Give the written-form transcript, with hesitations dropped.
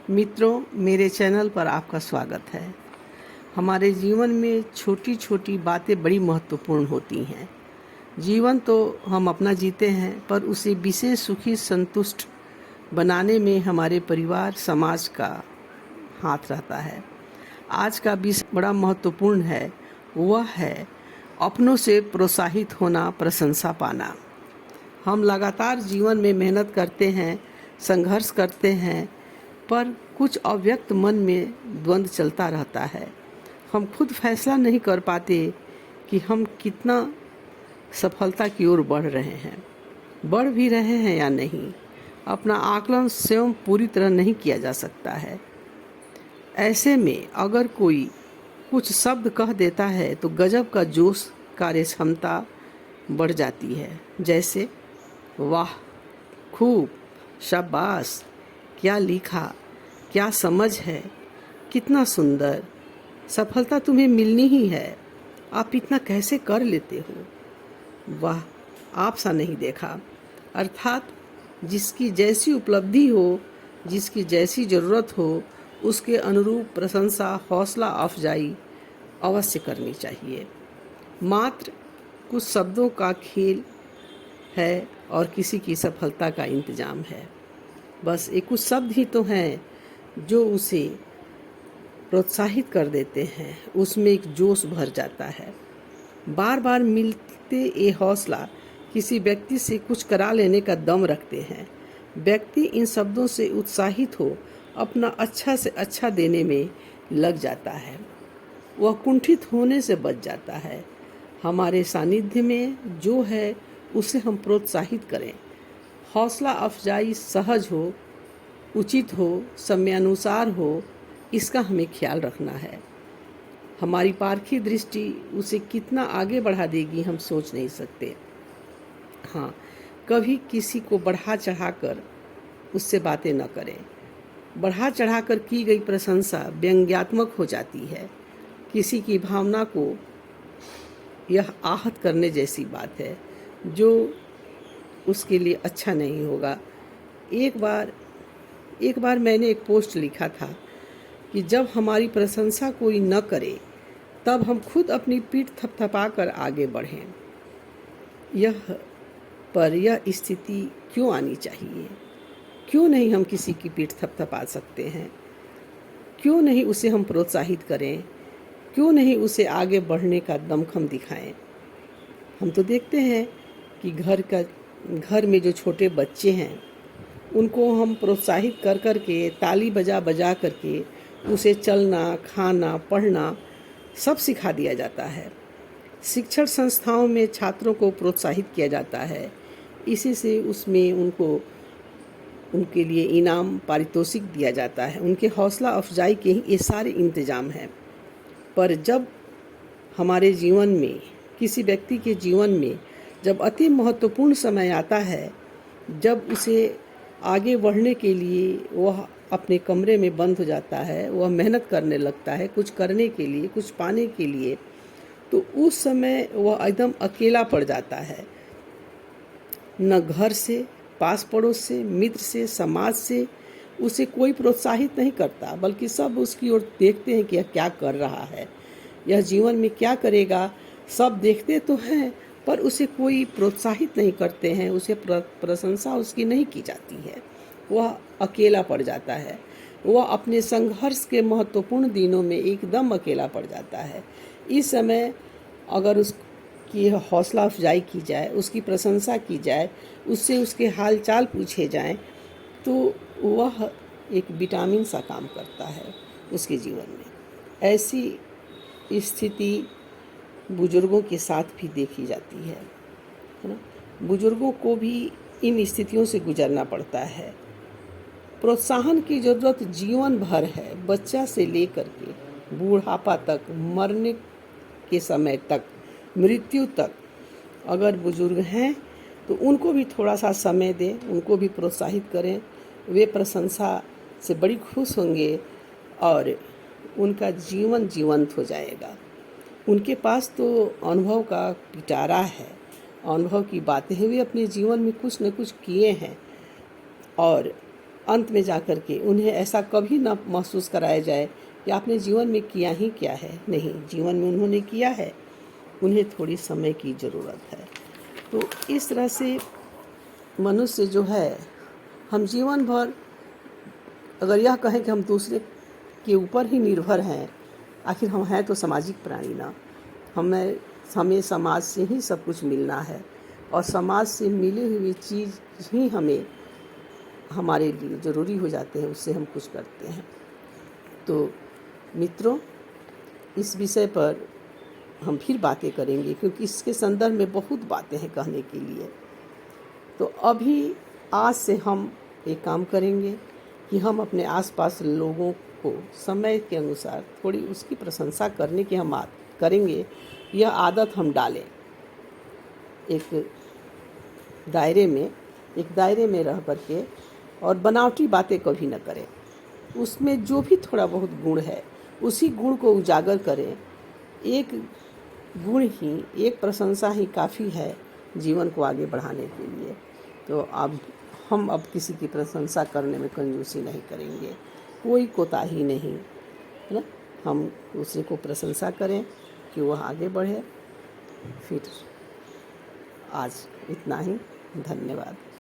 मित्रों, मेरे चैनल पर आपका स्वागत है। हमारे जीवन में छोटी छोटी बातें बड़ी महत्वपूर्ण होती हैं। जीवन तो हम अपना जीते हैं, पर उसे विशेष सुखी संतुष्ट बनाने में हमारे परिवार समाज का हाथ रहता है। आज का विषय बड़ा महत्वपूर्ण है, वह है अपनों से प्रोत्साहित होना, प्रशंसा पाना। हम लगातार जीवन में मेहनत करते हैं, संघर्ष करते हैं, पर कुछ अव्यक्त मन में द्वंद्व चलता रहता है। हम खुद फैसला नहीं कर पाते कि हम कितना सफलता की ओर बढ़ रहे हैं, बढ़ भी रहे हैं या नहीं। अपना आकलन स्वयं पूरी तरह नहीं किया जा सकता है। ऐसे में अगर कोई कुछ शब्द कह देता है तो गजब का जोश, कार्य क्षमता बढ़ जाती है। जैसे वाह, खूब, शाबाश, क्या लिखा, क्या समझ है, कितना सुंदर, सफलता तुम्हें मिलनी ही है, आप इतना कैसे कर लेते हो, वाह, आप सा नहीं देखा। अर्थात जिसकी जैसी उपलब्धि हो, जिसकी जैसी ज़रूरत हो, उसके अनुरूप प्रशंसा, हौसला अफजाई अवश्य करनी चाहिए। मात्र कुछ शब्दों का खेल है और किसी की सफलता का इंतजाम है। बस ये कुछ शब्द ही तो हैं जो उसे प्रोत्साहित कर देते हैं, उसमें एक जोश भर जाता है। बार बार मिलते ये हौसला किसी व्यक्ति से कुछ करा लेने का दम रखते हैं। व्यक्ति इन शब्दों से उत्साहित हो अपना अच्छा से अच्छा देने में लग जाता है, वह कुंठित होने से बच जाता है। हमारे सानिध्य में जो है उसे हम प्रोत्साहित करें। हौसला अफजाई सहज हो, उचित हो, समयानुसार हो, इसका हमें ख्याल रखना है। हमारी पारखी दृष्टि उसे कितना आगे बढ़ा देगी हम सोच नहीं सकते। हाँ, कभी किसी को बढ़ा चढ़ाकर उससे बातें न करें। बढ़ा चढ़ाकर की गई प्रशंसा व्यंग्यात्मक हो जाती है। किसी की भावना को यह आहत करने जैसी बात है जो उसके लिए अच्छा नहीं होगा। एक बार मैंने एक पोस्ट लिखा था कि जब हमारी प्रशंसा कोई न करे तब हम खुद अपनी पीठ थपथपाकर आगे बढ़ें। यह स्थिति क्यों आनी चाहिए? क्यों नहीं हम किसी की पीठ थपथपा सकते हैं? क्यों नहीं उसे हम प्रोत्साहित करें? क्यों नहीं उसे आगे बढ़ने का दमखम दिखाएं? हम तो देखते हैं कि घर में जो छोटे बच्चे हैं उनको हम प्रोत्साहित कर कर के, ताली बजा बजा करके उसे चलना, खाना, पढ़ना सब सिखा दिया जाता है। शिक्षण संस्थाओं में छात्रों को प्रोत्साहित किया जाता है। इसी से उसमें उनके लिए इनाम, पारितोषिक दिया जाता है। उनके हौसला अफजाई के ही ये सारे इंतजाम हैं। पर जब हमारे जीवन में, किसी व्यक्ति के जीवन में जब अति महत्वपूर्ण समय आता है, जब उसे आगे बढ़ने के लिए वह अपने कमरे में बंद हो जाता है, वह मेहनत करने लगता है कुछ करने के लिए, कुछ पाने के लिए, तो उस समय वह एकदम अकेला पड़ जाता है। न घर से, पास पड़ोस से, मित्र से, समाज से उसे कोई प्रोत्साहित नहीं करता, बल्कि सब उसकी ओर देखते हैं कि यह क्या कर रहा है, यह जीवन में क्या करेगा। सब देखते तो हैं पर उसे कोई प्रोत्साहित नहीं करते हैं, उसे प्रशंसा उसकी नहीं की जाती है। वह अकेला पड़ जाता है। वह अपने संघर्ष के महत्वपूर्ण दिनों में एकदम अकेला पड़ जाता है। इस समय अगर उसकी हौसला अफजाई की जाए, उसकी प्रशंसा की जाए, उससे उसके हाल चाल पूछे जाएं, तो वह एक विटामिन सा काम करता है उसके जीवन में। ऐसी स्थिति बुजुर्गों के साथ भी देखी जाती है ना। बुजुर्गों को भी इन स्थितियों से गुजरना पड़ता है। प्रोत्साहन की ज़रूरत जीवन भर है, बच्चा से लेकर के बूढ़ापा तक, मरने के समय तक, मृत्यु तक। अगर बुजुर्ग हैं तो उनको भी थोड़ा सा समय दें, उनको भी प्रोत्साहित करें। वे प्रशंसा से बड़ी खुश होंगे और उनका जीवन जीवंत हो जाएगा। उनके पास तो अनुभव का पिटारा है, अनुभव की बातें हैं, वे अपने जीवन में कुछ न कुछ किए हैं और अंत में जा कर के उन्हें ऐसा कभी ना महसूस कराया जाए कि आपने जीवन में किया ही क्या है। नहीं, जीवन में उन्होंने किया है, उन्हें थोड़ी समय की ज़रूरत है। तो इस तरह से मनुष्य जो है, हम जीवन भर अगर यह कहें कि हम दूसरे के ऊपर ही निर्भर हैं, आखिर हम हैं तो सामाजिक प्राणी ना। हमें समाज से ही सब कुछ मिलना है और समाज से मिली हुई चीज़ ही हमें हमारे लिए ज़रूरी हो जाते हैं, उससे हम कुछ करते हैं। तो मित्रों, इस विषय पर हम फिर बातें करेंगे, क्योंकि इसके संदर्भ में बहुत बातें हैं कहने के लिए। तो अभी आज से हम एक काम करेंगे कि हम अपने आसपास लोगों को समय के अनुसार थोड़ी उसकी प्रशंसा करने की हम करेंगे। यह आदत हम डालें। एक दायरे में रह करके और बनावटी बातें कभी न करें। उसमें जो भी थोड़ा बहुत गुण है उसी गुण को उजागर करें। एक गुण ही, एक प्रशंसा ही काफ़ी है जीवन को आगे बढ़ाने के लिए। तो अब हम किसी की प्रशंसा करने में कंजूसी नहीं करेंगे, कोई कोताही नहीं, है ना। हम दूसरे को प्रशंसा करें कि वह आगे बढ़े। फिर आज इतना ही। धन्यवाद।